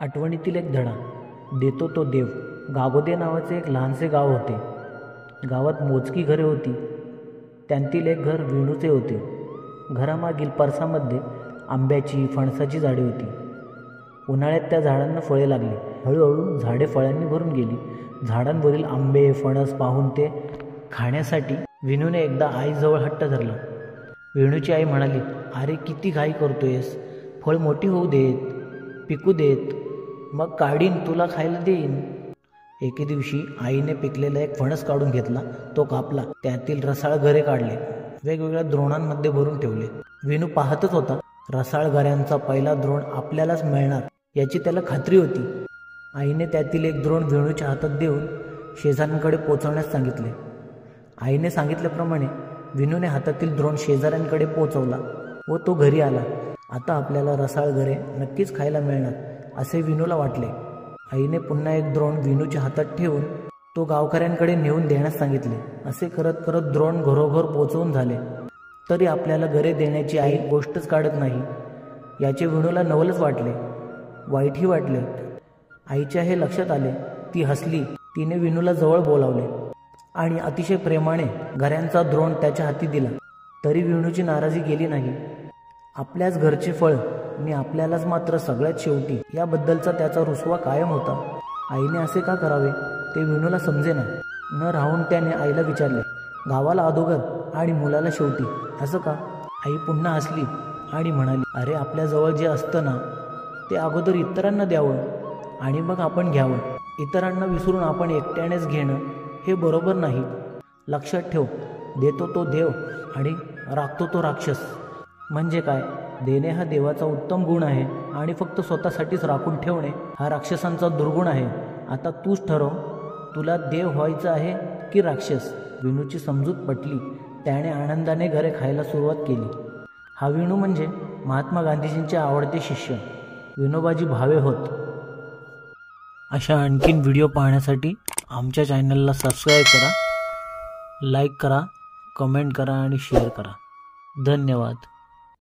आठवणीतील एक धडा. देतो तो देव. गागोदे नावाचे एक लहानसे गाव होते. गावात मोजकी घरे होती. त्यांतील एक घर वेणूचे होते. घरामागील परसामध्ये आंब्याची फणसाची झाडे होती. उन्हाळ्यात त्या झाडांना फळे लागली. हळूहळू झाडे फळांनी भरून गेली. झाडांवरील आंबे फणस पाहून ते खाण्यासाठी विनूने एकदा आईजवळ हट्ट धरला. वेणूची आई म्हणाली, अरे किती घाई करतोयस, फळ मोठी होऊ देत, पिकू देत, मग काढीन तुला खायला देईन. एके दिवशी आईने पिकलेला एक फणस काढून घेतला. तो कापला, त्यातील रसाळ गरे काढले, वेगवेगळ्या द्रोणांमध्ये भरून ठेवले. वेणू पाहतच होता. रसाळ गऱ्यांचा पहिला द्रोण आपल्यालाच मिळणार याची त्याला खात्री होती. आईने त्यातील एक द्रोण वेणूच्या हातात देऊन शेजाऱ्यांकडे पोचवण्यास सांगितले. आईने सांगितल्याप्रमाणे विनूने हातातील द्रोण शेजाऱ्यांकडे पोचवला व तो घरी आला. आता आपल्याला रसाळ गरे नक्कीच खायला मिळणार असे विनूला वाटले. आईने पुन्हा एक द्रोण विनूच्या हातात ठेवून तो गावकऱ्यांकडे नेऊन देण्यास सांगितले. असे करत करत द्रोण घरोघर पोचवून झाले, तरी आपल्याला गरे देण्याची आई गोष्टच काढत नाही. याचे विनूला नवलच वाटले, वाईटही वाटले. आईच्या हे लक्षात आले. ती हसली. तिने विनूला जवळ बोलावले आणि अतिशय प्रेमाने गऱ्यांचा द्रोण त्याच्या हाती दिला. तरी विनूची नाराजी गेली नाही. आपल्याच घरचे फळ आणि आपल्यालाच मात्र सगळ्यात शेवटी याबद्दलचा त्याचा रुसवा कायम होता. आईने असे का करावे ते विनूला समजेना. न राहून त्याने आईला विचारले, गावाला अगोदर आणि मुलाला शेवटी असं का? आई पुन्हा हसली आणि म्हणाली, अरे आपल्याजवळ जे असतं ना ते अगोदर इतरांना द्यावं आणि मग आपण घ्यावं. इतरांना विसरून आपण एकट्यानेच घेणं हे बरोबर नाही. लक्षात ठेव, देतो तो देव आणि राखतो तो राक्षस. म्हणजे काय? देणे हा देवाचा उत्तम गुण आहे आणि फक्त स्वतःसाठीच राखून ठेवणे हा राक्षसांचा दुर्गुण आहे. आता तूच ठरव, तुला देव व्हायचं आहे की राक्षस? विनूची समजूत पटली. त्याने आनंदाने घरे खायला सुरुवात केली. हा विनू म्हणजे महात्मा गांधीजींचे आवडते शिष्य विनोबाजी भावे होत. अशा आणखीन व्हिडिओ पाहण्यासाठी आमच्या चॅनलला सबस्क्राईब करा, लाईक करा, कमेंट करा आणि शेअर करा. धन्यवाद.